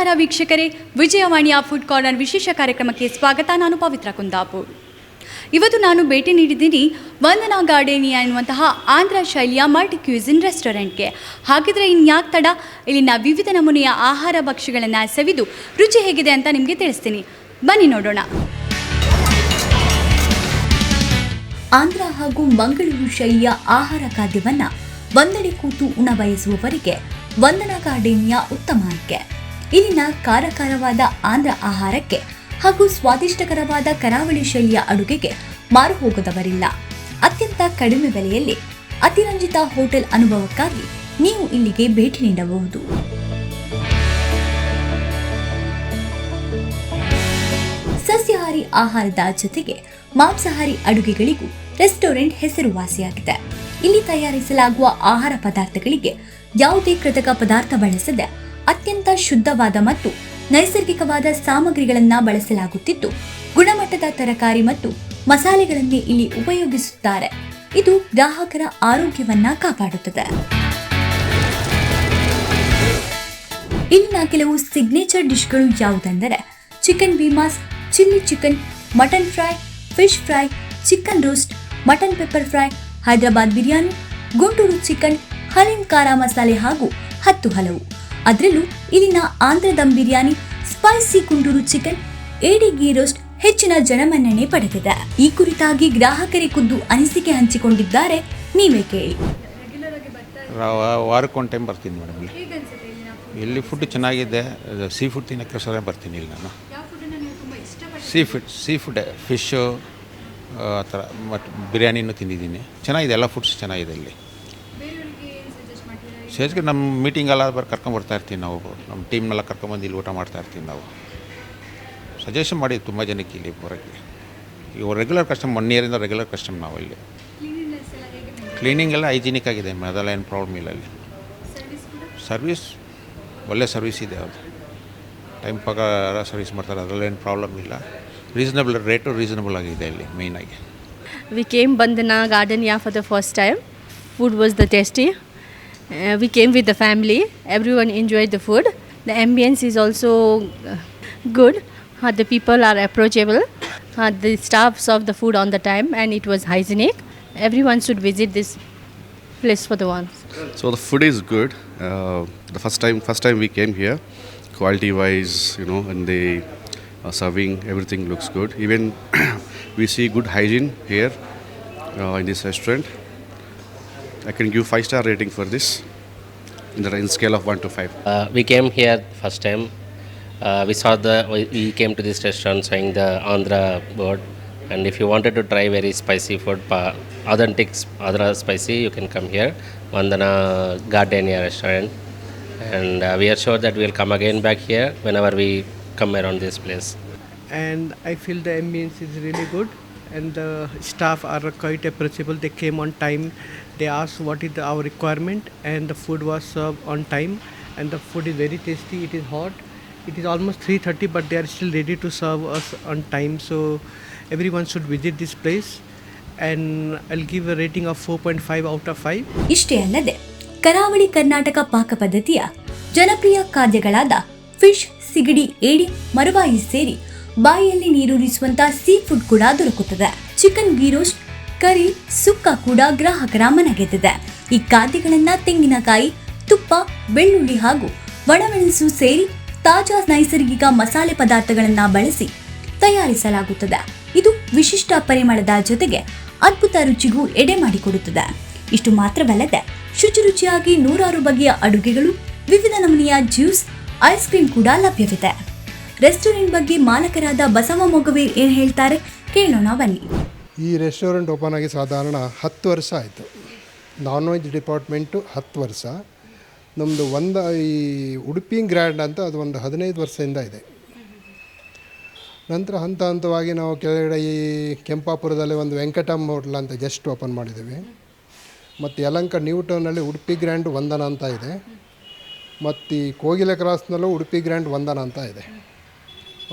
ನಮಸ್ಕಾರ ವೀಕ್ಷಕರೇ, ವಿಜಯವಾಣಿಯ food corner ವಿಶೇಷ ಕಾರ್ಯಕ್ರಮಕ್ಕೆ ಸ್ವಾಗತ. ನಾನು ಪವಿತ್ರ ಕುಂದಾಪುರ್. ಇವತ್ತು ನಾನು ಭೇಟಿ ನೀಡಿದ್ದೀನಿ ವಂದನಾ ಗಾರ್ಡೇನಿಯಾ ಎನ್ನುವಂತಹ ಆಂಧ್ರ ಶೈಲಿಯ ಮಲ್ಟಿ ಕ್ಯೂಸಿನ್ ರೆಸ್ಟೋರೆಂಟ್ಗೆ. ಹಾಗಿದ್ರೆ ಇನ್ಯಾಕೆ ತಡ, ಇಲ್ಲಿನ ವಿವಿಧ ನಮೂನೆಯ ಆಹಾರ ಭಕ್ಷ್ಯಗಳನ್ನು ಸವಿದು ರುಚಿ ಹೇಗಿದೆ ಅಂತ ನಿಮಗೆ ತಿಳಿಸ್ತೀನಿ. ಬನ್ನಿ ನೋಡೋಣ. ಆಂಧ್ರ ಹಾಗೂ ಮಂಗಳೂರು ಶೈಲಿಯ ಆಹಾರ ಖಾದ್ಯವನ್ನು ಒಂದೆಡೆ ಕೂತು ಉಣಬಯಸುವವರಿಗೆ ವಂದನಾ ಗಾರ್ಡೇನಿಯಾ ಉತ್ತಮ ಆಯ್ಕೆ. ಇಲ್ಲಿನ ಖಾರವಾದ ಆಂಧ್ರ ಆಹಾರಕ್ಕೆ ಹಾಗೂ ಸ್ವಾದಿಷ್ಟಕರವಾದ ಕರಾವಳಿ ಶೈಲಿಯ ಅಡುಗೆಗೆ ಮಾರು ಹೋಗದವರಿಲ್ಲ. ಅತ್ಯಂತ ಕಡಿಮೆ ಬೆಲೆಯಲ್ಲಿ ಅತಿರಂಜಿತ ಹೋಟೆಲ್ ಅನುಭವಕ್ಕಾಗಿ ನೀವು ಇಲ್ಲಿಗೆ ಭೇಟಿ ನೀಡಬಹುದು. ಸಸ್ಯಾಹಾರಿ ಆಹಾರದ ಜೊತೆಗೆ ಮಾಂಸಾಹಾರಿ ಅಡುಗೆಗಳಿಗೂ ರೆಸ್ಟೋರೆಂಟ್ ಹೆಸರುವಾಸಿಯಾಗಿದೆ. ಇಲ್ಲಿ ತಯಾರಿಸಲಾಗುವ ಆಹಾರ ಪದಾರ್ಥಗಳಿಗೆ ಯಾವುದೇ ಕೃತಕ ಪದಾರ್ಥ ಬಳಸದೆ ಅತ್ಯಂತ ಶುದ್ಧವಾದ ಮತ್ತು ನೈಸರ್ಗಿಕವಾದ ಸಾಮಗ್ರಿಗಳನ್ನು ಬಳಸಲಾಗುತ್ತಿದ್ದು, ಗುಣಮಟ್ಟದ ತರಕಾರಿ ಮತ್ತು ಮಸಾಲೆಗಳನ್ನೇ ಇಲ್ಲಿ ಉಪಯೋಗಿಸುತ್ತಾರೆ. ಇದು ಗ್ರಾಹಕರ ಆರೋಗ್ಯವನ್ನ ಕಾಪಾಡುತ್ತದೆ. ಇಲ್ಲಿನ ಕೆಲವು ಸಿಗ್ನೇಚರ್ ಡಿಶ್ಗಳು ಯಾವುದೆಂದರೆ ಚಿಕನ್ ಬೀಮಾಸ್, chilli chicken, mutton fry, fish fry, chicken roast, mutton pepper fry, Hyderabad biryani, Guntur chicken, haleem ಖಾರ ಮಸಾಲೆ ಹಾಗೂ ಹಲವು. ಅದರಲ್ಲೂ ಇಲ್ಲಿನ ಆಂಧ್ರ ದಮ್ ಬಿರಿಯಾನಿ, ಸ್ಪೈಸಿ ಗುಂಟೂರು ಚಿಕನ್, ಏಡಿ ಗೀ ರೋಸ್ಟ್ ಹೆಚ್ಚಿನ ಜನಮನ್ನಣೆ ಪಡೆದಿದೆ. ಈ ಕುರಿತಾಗಿ ಗ್ರಾಹಕರೇ ಖುದ್ದು ಅನಿಸಿಕೆ ಹಂಚಿಕೊಂಡಿದ್ದಾರೆ. ನೀವೇ ಕೇಳಿ. ವಾರಕ್ಕೊಂದು ಟೈಮ್ ಬರ್ತೀನಿ ಮೇಡಮ್. ಇಲ್ಲಿ ಫುಡ್ ಚೆನ್ನಾಗಿದೆ. ಸೀ ಫುಡ್ ತಿನ್ನೋಕ್ಕೋಸ್ಕರ ಬರ್ತೀನಿ ಇಲ್ಲಿ ನಾನು. ಸೀ ಫುಡ್ ಫಿಶ್ಶು ಆ ಥರ ಮತ್ತು ಬಿರಿಯಾನಿನೂ ತಿಂದಿದ್ದೀನಿ. ಚೆನ್ನಾಗಿದೆ, ಎಲ್ಲ ಫುಡ್ಸ್ ಚೆನ್ನಾಗಿದೆ ಇಲ್ಲಿ. ಸೇಜ್ಗೆ ನಮ್ಮ ಮೀಟಿಂಗೆಲ್ಲ ಕರ್ಕೊಂಬರ್ತಾ ಇರ್ತೀವಿ ನಾವು. ನಮ್ಮ ಟೀಮ್ನೆಲ್ಲ ಕರ್ಕೊಂಬಂದು ಇಲ್ಲಿ ಊಟ ಮಾಡ್ತಾ ಇರ್ತೀವಿ ನಾವು. ಸಜೆಷನ್ ಮಾಡಿ ತುಂಬ ಜನಕ್ಕೆ ಇಲ್ಲಿ ಬರೋಕ್ಕೆ. ಇವಾಗ ರೆಗ್ಯುಲರ್ ಕಸ್ಟಮರ್, 1 ಇಯರಿಂದ ರೆಗ್ಯುಲರ್ ಕಸ್ಟಮರ್ ನಾವು ಇಲ್ಲಿ. ಕ್ಲೀನಿಂಗ್ ಎಲ್ಲ ಹೈಜಿನಿಕ್ ಆಗಿದೆ, ಅದೆಲ್ಲ ಏನು ಪ್ರಾಬ್ಲಮ್ ಇಲ್ಲ ಇಲ್ಲಿ. ಸರ್ವಿಸ್ ಒಳ್ಳೆ ಸರ್ವಿಸ್ ಇದೆ. ಅದು ಟೈಮ್ ಪ್ರಕಾರ ಸರ್ವಿಸ್ ಮಾಡ್ತಾರೆ, ಅದರಲ್ಲ ಏನು ಪ್ರಾಬ್ಲಮ್ ಇಲ್ಲ. ರೀಸನಬಲ್ ರೇಟು ರೀಸನಬಲ್ ಆಗಿದೆ ಇಲ್ಲಿ ಮೇಯ್ನಾಗಿ. We came Bandhana Gardenia for the first time. Food was the tasty. We came with the family. Everyone enjoyed the food. The ambience is also good. The people are approachable. The staff served the food on the time and it was hygienic. Everyone should visit this place for the once. So the food is good. The first time we came here, quality wise, and the serving, everything looks good. Even we see good hygiene here in this restaurant. I can give 5-star rating for this in scale of 1 to 5. We came here first time. We came to this restaurant showing the Andhra board, and if you wanted to try very spicy food, authentic Andhra spicy, you can come here, Vandana Gardenia restaurant, and we are sure that we will come again back here whenever we come around this place. And I feel the ambience is really good, and the staff are quite approachable. They came on time. They asked what is our requirement, and the food was served on time, and the food is very tasty. It is hot. It is almost 3:30, but they are still ready to serve us on time. So everyone should visit this place, and I'll give a rating of 4.5 out of 5. ಇಷ್ಟೇ ಅಲ್ಲದೆ ಕರಾವಳಿ ಕರ್ನಾಟಕ ಪಾಕ ಪದ್ಧತಿಯ ಜನಪ್ರಿಯ ಖಾದ್ಯಗಳಾದ fish, ಸಿಗಡಿ, ಏಡಿ, ಮರವಾಯಿ ಸೇರಿ ಬಾಯಿಯಲ್ಲಿ ನೀರೂರಿಸುವಂತ ಸೀ ಫುಡ್ ಕೂಡ ದೊರಕುತ್ತದೆ. ಚಿಕನ್ ಗೀ ರೋಸ್ಟ್, ಕರಿ, ಸುಕ್ಕ ಕೂಡ ಗ್ರಾಹಕರ ಮನಗೆದ್ದಿದೆ. ಈ ಖಾದ್ಯಗಳನ್ನ ತೆಂಗಿನಕಾಯಿ, ತುಪ್ಪ, ಬೆಳ್ಳುಳ್ಳಿ ಹಾಗೂ ಒಣಮೆಣಸು ಸೇರಿ ತಾಜಾ ನೈಸರ್ಗಿಕ ಮಸಾಲೆ ಪದಾರ್ಥಗಳನ್ನ ಬಳಸಿ ತಯಾರಿಸಲಾಗುತ್ತದೆ. ಇದು ವಿಶಿಷ್ಟ ಪರಿಮಳದ ಜೊತೆಗೆ ಅದ್ಭುತ ರುಚಿಗೂ ಎಡೆ ಮಾಡಿಕೊಡುತ್ತದೆ. ಇಷ್ಟು ಮಾತ್ರವಲ್ಲದೆ ಶುಚಿಯಾಗಿ 100 ಬಗೆಯ ಅಡುಗೆಗಳು, ವಿವಿಧ ನಮೂನೆಯ ಜ್ಯೂಸ್, ಐಸ್ ಕ್ರೀಮ್ ಕೂಡ ಲಭ್ಯವಿದೆ. ರೆಸ್ಟೋರೆಂಟ್ ಬಗ್ಗೆ ಮಾಲಕರಾದ ಬಸವ ಮೊಗವೀರ್ ಏನು ಹೇಳ್ತಾರೆ ಕೇಳೋಣ ಬನ್ನಿ. ಈ ರೆಸ್ಟೋರೆಂಟ್ ಓಪನ್ ಆಗಿ ಸಾಧಾರಣ 10 ವರ್ಷ ಆಯಿತು. ನಾನ್ ವೆಜ್ ಡಿಪಾರ್ಟ್ಮೆಂಟು 10 ವರ್ಷ. ನಮ್ಮದು ಈ ಉಡುಪಿ ಗ್ರ್ಯಾಂಡ್ ಅಂತ ಅದು ಒಂದು 15 ವರ್ಷದಿಂದ ಇದೆ. ನಂತರ ಹಂತವಾಗಿ ನಾವು ಕೆಳಗಡೆ ಈ ಕೆಂಪಾಪುರದಲ್ಲಿ ಒಂದು ವೆಂಕಟಮ್ ಹೋಟ್ಲ್ ಅಂತ ಜಸ್ಟ್ ಓಪನ್ ಮಾಡಿದ್ದೀವಿ. ಮತ್ತು ಯಲಹಂಕ ನ್ಯೂ ಟೌನಲ್ಲಿ ಉಡುಪಿ ಗ್ರ್ಯಾಂಡ್ ವಂದನ ಅಂತ ಇದೆ. ಮತ್ತು ಈ ಕೋಗಿಲೆ ಕ್ರಾಸ್ನಲ್ಲೂ ಉಡುಪಿ ಗ್ರ್ಯಾಂಡ್ ವಂದನ ಅಂತ ಇದೆ.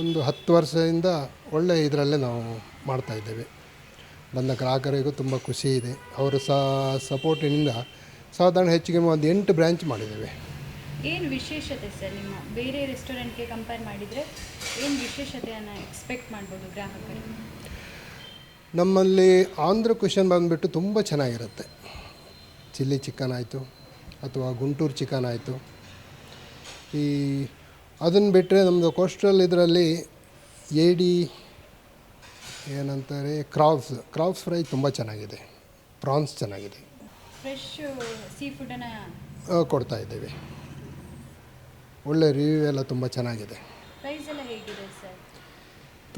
ಒಂದು 10 ವರ್ಷದಿಂದ ಒಳ್ಳೆ ಇದರಲ್ಲೇ ನಾವು ಮಾಡ್ತಾಯಿದ್ದೇವೆ. ಬಂದ ಗ್ರಾಹಕರಿಗೂ ತುಂಬ ಖುಷಿ ಇದೆ. ಅವರ ಸಪೋರ್ಟಿನಿಂದ ಸಾಧಾರಣ ಹೆಚ್ಚಿಗೆ ಒಂದು 8 ಬ್ರ್ಯಾಂಚ್ ಮಾಡಿದ್ದೇವೆ. ಏನು ವಿಶೇಷತೆ ಸರ್ ನಿಮ್ಮ ಬೇರೆ ರೆಸ್ಟೋರೆಂಟ್ಗೆ ಕಂಪೇರ್ ಮಾಡಿದರೆ ಏನು ವಿಶೇಷತೆಯನ್ನು ಎಕ್ಸ್ಪೆಕ್ಟ್ ಮಾಡ್ಬೋದು ಗ್ರಾಹಕರು? ನಮ್ಮಲ್ಲಿ ಆಂಧ್ರ ಕ್ವಿಷನ್ ಬಂದುಬಿಟ್ಟು ತುಂಬ ಚೆನ್ನಾಗಿರುತ್ತೆ. ಚಿಲ್ಲಿ ಚಿಕನ್ ಆಯಿತು ಅಥವಾ ಗುಂಟೂರು ಚಿಕನ್ ಆಯಿತು. ಅದನ್ನು ಬಿಟ್ಟರೆ ನಮ್ಮದು ಕೋಸ್ಟಲ್ ಇದರಲ್ಲಿ ಏಡಿ ಏನಂತಾರೆ ಕ್ರಾವ್ಸ್ ಫ್ರೈ ತುಂಬ ಚೆನ್ನಾಗಿದೆ, ಪ್ರಾನ್ಸ್ ಚೆನ್ನಾಗಿದೆ. ಫ್ರೆಶ್ ಸೀ ಫುಡ್ಡನ್ನು ಕೊಡ್ತಾಯಿದ್ದೇವೆ. ಒಳ್ಳೆ ರಿವ್ಯೂ ಎಲ್ಲ ತುಂಬ ಚೆನ್ನಾಗಿದೆ. ಪ್ರೈಸ್ ಎಲ್ಲ ಹೇಗಿದೆ ಸರ್?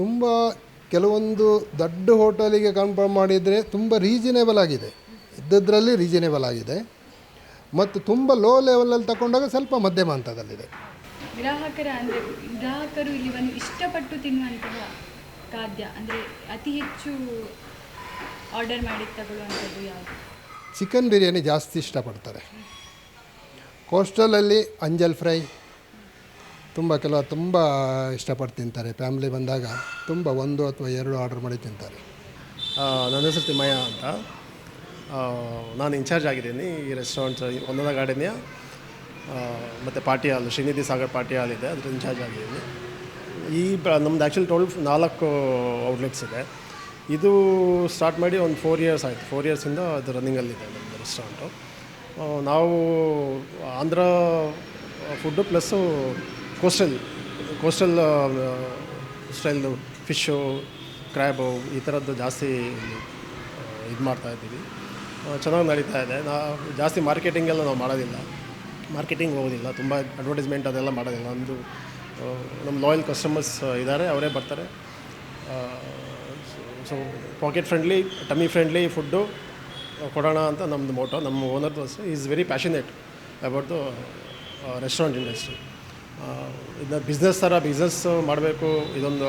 ತುಂಬ ಕೆಲವೊಂದು ದೊಡ್ಡ ಹೋಟೆಲಿಗೆ ಕಂಪೇರ್ ಮಾಡಿದರೆ ತುಂಬ ರೀಸನೇಬಲ್ ಆಗಿದೆ, ಇದ್ದದ್ರಲ್ಲಿ ರೀಸನೇಬಲ್ ಆಗಿದೆ. ಮತ್ತು ತುಂಬ ಲೋ ಲೆವೆಲಲ್ಲಿ ತಗೊಂಡಾಗ ಸ್ವಲ್ಪ ಮಧ್ಯಮ ಹಂತದಲ್ಲಿದೆ. ಗ್ರಾಹಕರು ಇಲ್ಲಿ ಬಂದು ಇಷ್ಟಪಟ್ಟು ತಿನ್ನುವಂತಹ ಖಾದ್ಯ ಅಂದರೆ ಅತಿ ಹೆಚ್ಚು ಆರ್ಡರ್ ಮಾಡಿ ತಗೊಳ್ಳುವಂಥದ್ದು ಯಾವುದು? ಚಿಕನ್ ಬಿರಿಯಾನಿ ಜಾಸ್ತಿ ಇಷ್ಟಪಡ್ತಾರೆ. ಕೋಸ್ಟಲಲ್ಲಿ ಅಂಜಲ್ ಫ್ರೈ ತುಂಬ ಇಷ್ಟಪಟ್ಟು ತಿಂತಾರೆ. ಫ್ಯಾಮ್ಲಿ ಬಂದಾಗ ತುಂಬ 1 ಅಥವಾ 2 ಆರ್ಡರ್ ಮಾಡಿ ತಿಂತಾರೆ. ನನ್ನ ಹೆಸರು ತಿಮ್ಮಯ್ಯ ಅಂತ. ನಾನು ಇನ್ಚಾರ್ಜ್ ಆಗಿದ್ದೀನಿ ಈ ರೆಸ್ಟೋರೆಂಟ್ಸ್ ಒಂದೊಂದು ಗಾರ್ಡನಿಯ ಮತ್ತು party hall, Srinidhi Sagar party hall ಇದೆ, ಅದ್ರ ಇನ್ಚಾರ್ಜ್ ಆಗಿದ್ದೀನಿ. ನಮ್ದು ಆ್ಯಕ್ಚುಲಿ 4 ಔಟ್ಲೆಟ್ಸ್ ಇದೆ. ಇದು ಸ್ಟಾರ್ಟ್ ಮಾಡಿ ಒಂದು 4 ಇಯರ್ಸ್ ಆಯಿತು. 4 ಇಯರ್ಸಿಂದ ಅದು ರನ್ನಿಂಗಲ್ಲಿದೆ ನಮ್ಮದು ರೆಸ್ಟೋರೆಂಟು. ನಾವು ಆಂಧ್ರ ಫುಡ್ಡು ಪ್ಲಸ್ಸು ಕೋಸ್ಟಲ್ ಸ್ಟೈಲ್ದು ಫಿಶ್ಶು, ಕ್ರ್ಯಾಬು ಈ ಥರದ್ದು ಜಾಸ್ತಿ ಇದು ಮಾಡ್ತಾಯಿದ್ದೀವಿ. ಚೆನ್ನಾಗಿ ನಡೀತಾ ಇದೆ. ಜಾಸ್ತಿ ಮಾರ್ಕೆಟಿಂಗೆಲ್ಲ ನಾವು ಮಾಡೋದಿಲ್ಲ, ಮಾರ್ಕೆಟಿಂಗ್ ಹೋಗೋದಿಲ್ಲ, ತುಂಬ ಅಡ್ವರ್ಟೈಸ್ಮೆಂಟ್ ಅದೆಲ್ಲ ಮಾಡೋದಿಲ್ಲ. ನಮ್ಮ ಲಾಯಲ್ ಕಸ್ಟಮರ್ಸ್ ಇದ್ದಾರೆ, ಅವರೇ ಬರ್ತಾರೆ. So packet friendly, tummy friendly food ಕೊಡೋಣ ಅಂತ ನಮ್ಮದು ಮೋಟೋ. ನಮ್ಮ ಓನರ್ದು ಅಷ್ಟೇ is very passionate about the restaurant industry. ಇದನ್ನ ಬಿಸ್ನೆಸ್ ಮಾಡಬೇಕು, ಇದೊಂದು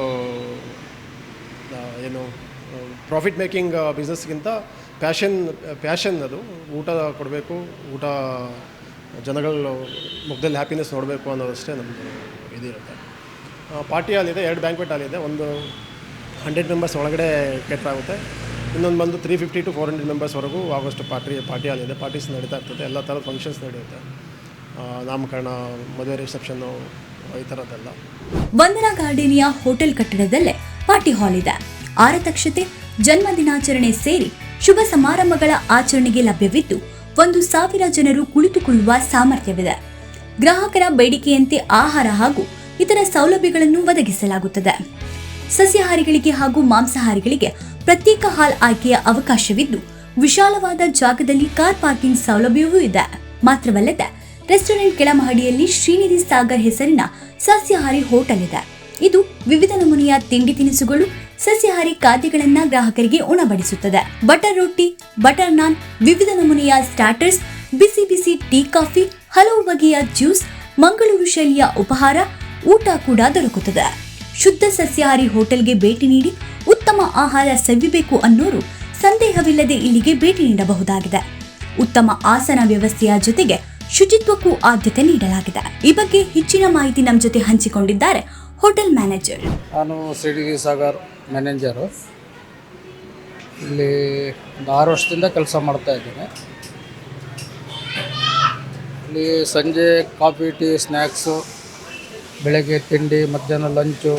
ಏನು ಪ್ರಾಫಿಟ್ ಮೇಕಿಂಗ್ ಬಿಸ್ನೆಸ್ಗಿಂತ ಪ್ಯಾಷನ್ ಅದು. ಊಟ ಕೊಡಬೇಕು, ಊಟ ಜನಗಳ ಮುಖದಲ್ಲಿ ಹ್ಯಾಪಿನೆಸ್ ನೋಡಬೇಕು ಅನ್ನೋದಷ್ಟೇ ನಮ್ಮದು ಇದಿರುತ್ತೆ. ಪಾರ್ಟಿ ಹಾಲ್ ಇದೆ, 2 ಬ್ಯಾಂಕ್ವೆಟ್ ಹಾಲ್ ಇದೆ. ಒಂದು 100 ಮೆಂಬರ್ಸ್ ಒಳಗಡೆ ಕೆಟ್ರ್ ಆಗುತ್ತೆ, ಇನ್ನೊಂದು ಬಂದು 350 to 400 ಮೆಂಬರ್ಸ್ವರೆಗೂ ಆಗೋಷ್ಟು ಪಾರ್ಟಿ ಹಾಲ್ ಇದೆ. ಪಾರ್ಟೀಸ್ ನಡೀತಾ ಇರ್ತದೆ, ಎಲ್ಲ ಥರದ ಫಂಕ್ಷನ್ಸ್ ನಡೆಯುತ್ತೆ, ನಾಮಕರಣ, ಮದುವೆ ರಿಸೆಪ್ಷನ್ನು, ಈ ಥರದ್ದೆಲ್ಲ. ವಂದನಾ ಗಾರ್ಡನಿಯ ಹೋಟೆಲ್ ಕಟ್ಟಡದಲ್ಲೇ ಪಾರ್ಟಿ ಹಾಲ್ ಇದೆ. ಆರತಕ್ಷತೆ, ಜನ್ಮದಿನಾಚರಣೆ ಸೇರಿ ಶುಭ ಸಮಾರಂಭಗಳ ಆಚರಣೆಗೆ ಲಭ್ಯವಿದ್ದು 1,000 ಜನರು ಕುಳಿತುಕೊಳ್ಳುವ ಸಾಮರ್ಥ್ಯವಿದೆ. ಗ್ರಾಹಕರ ಬೇಡಿಕೆಯಂತೆ ಆಹಾರ ಹಾಗೂ ಇತರ ಸೌಲಭ್ಯಗಳನ್ನು ಒದಗಿಸಲಾಗುತ್ತದೆ. ಸಸ್ಯಾಹಾರಿಗಳಿಗೆ ಹಾಗೂ ಮಾಂಸಾಹಾರಿಗಳಿಗೆ ಪ್ರತ್ಯೇಕ ಹಾಲ್ ಆಯ್ಕೆಯ ಅವಕಾಶವಿದ್ದು ವಿಶಾಲವಾದ ಜಾಗದಲ್ಲಿ ಕಾರ್ ಪಾರ್ಕಿಂಗ್ ಸೌಲಭ್ಯವೂ ಇದೆ. ಮಾತ್ರವಲ್ಲದೆ ರೆಸ್ಟೋರೆಂಟ್ ಕೆಳಮಹಡಿಯಲ್ಲಿ ಶ್ರೀನಿಧಿ ಸಾಗರ್ ಹೆಸರಿನ ಸಸ್ಯಾಹಾರಿ ಹೋಟೆಲ್ ಇದೆ. ಇದು ವಿವಿಧ ನಮೂನೆಯ ತಿಂಡಿ ತಿನಿಸುಗಳು, ಸಸ್ಯಾಹಾರಿ ಖಾದ್ಯಗಳನ್ನ ಗ್ರಾಹಕರಿಗೆ ಉಣಬಡಿಸುತ್ತದೆ. ಬಟರ್ ರೊಟ್ಟಿ, ಬಟರ್ ನಾನ್, ವಿವಿಧ ನಮೂನೆಯ ಸ್ಟಾರ್ಟರ್ಸ್, ಬಿಸಿ ಬಿಸಿ ಟೀ, ಕಾಫಿ, ಹಲವು ಬಗೆಯ ಜ್ಯೂಸ್, ಮಂಗಳೂರು ಶೈಲಿಯ ಉಪಹಾರ, ಊಟ ಕೂಡ ದೊರಕುತ್ತದೆ. ಶುದ್ಧ ಸಸ್ಯಾಹಾರಿ ಹೋಟೆಲ್ಗೆ ಭೇಟಿ ನೀಡಿ ಉತ್ತಮ ಆಹಾರ ಸವಿಬೇಕು ಅನ್ನೋರು ಸಂದೇಹವಿಲ್ಲದೆ ಇಲ್ಲಿಗೆ ಭೇಟಿ ನೀಡಬಹುದಾಗಿದೆ. ಉತ್ತಮ ಆಸನ ವ್ಯವಸ್ಥೆಯ ಜೊತೆಗೆ ಶುಚಿತ್ವಕ್ಕೂ ಆದ್ಯತೆ ನೀಡಲಾಗಿದೆ. ಈ ಬಗ್ಗೆ ಹೆಚ್ಚಿನ ಮಾಹಿತಿ ನಮ್ಮ ಜೊತೆ ಹಂಚಿಕೊಂಡಿದ್ದಾರೆ ಹೋಟೆಲ್ ಮ್ಯಾನೇಜರ್. ನಾನು ಶ್ರೀನಿಧಿ ಸಾಗರ್ ಮ್ಯಾನೇಜರು. ಇಲ್ಲಿ ಒಂದು 6 ವರ್ಷದಿಂದ ಕೆಲಸ ಮಾಡ್ತಾ ಇದ್ದೇನೆ. ಇಲ್ಲಿ ಸಂಜೆ ಕಾಫಿ, ಟೀ, ಸ್ನ್ಯಾಕ್ಸು, ಬೆಳಗ್ಗೆ ತಿಂಡಿ, ಮಧ್ಯಾಹ್ನ lunch,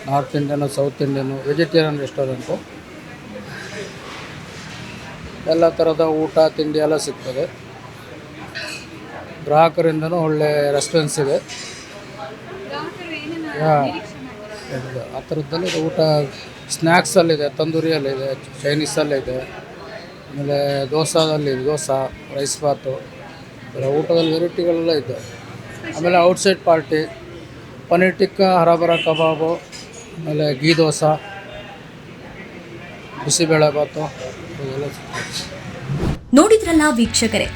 north Indian, south Indian, vegetarian restaurant, ಎಲ್ಲ ಥರದ ಊಟ ತಿಂಡಿ ಎಲ್ಲ ಸಿಗ್ತದೆ. ಗ್ರಾಹಕರಿಂದನೂ ಒಳ್ಳೆ ರೆಸ್ಪಾನ್ಸ್ ಇದೆ. ಆ ಥರದ್ದಲ್ಲಿ ಊಟ ಸ್ನ್ಯಾಕ್ಸಲ್ಲಿದೆ, ತಂದೂರಿಯಲ್ಲಿದೆ, ಚೈನೀಸಲ್ಲಿದೆ, ಆಮೇಲೆ ದೋಸಾದಲ್ಲಿದೆ, ದೋಸೆ, ರೈಸ್ ಬಾತು, ಊಟದಲ್ಲಿ ವೆರೈಟಿಗಳೆಲ್ಲ ಇದೆ. ಆಮೇಲೆ ಔಟ್ಸೈಡ್ ಪಾರ್ಟಿ, ಪನ್ನೀರ್ ಟಿಕ್ಕಾ, ಹರಾಬರ ಕಬಾಬು, ಆಮೇಲೆ ಗೀ ದೋಸೆ, ಬಿಸಿಬೇಳೆ ಬಾತು ಇದೆಲ್ಲ ನೋಡಿದ್ರಲ್ಲ ವೀಕ್ಷಕರೇ,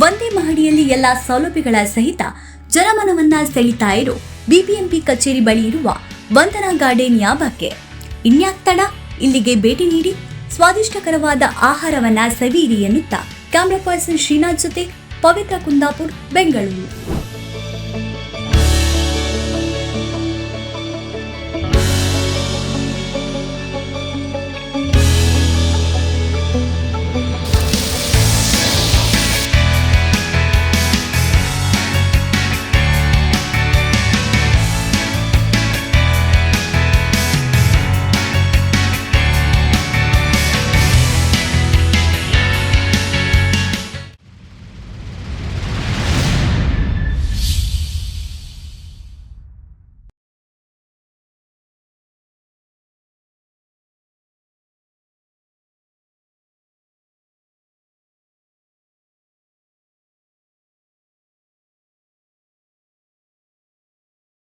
ಒಂದೇ ಮಹಡಿಯಲ್ಲಿ ಎಲ್ಲಾ ಸೌಲಭ್ಯಗಳ ಸಹಿತ ಜನಮನವನ್ನ ಸೆಳೀತಾ ಇರೋ ಬಿಬಿಎಂಪಿ ಕಚೇರಿ ಬಳಿ ಇರುವ ವಂದನಾ ಗಾರ್ಡನಿಯ ಬಗ್ಗೆ ಇನ್ಯಾಕ್ ತಡ, ಇಲ್ಲಿಗೆ ಭೇಟಿ ನೀಡಿ ಸ್ವಾದಿಷ್ಟಕರವಾದ ಆಹಾರವನ್ನ ಸವಿಯಿರಿ ಎನ್ನುತ್ತಾ ಕ್ಯಾಮ್ರಾ ಪರ್ಸನ್ ಶ್ರೀನಾಥ್ ಜೊತೆ ಪವಿತ್ರ ಕುಂದಾಪುರ್, ಬೆಂಗಳೂರು.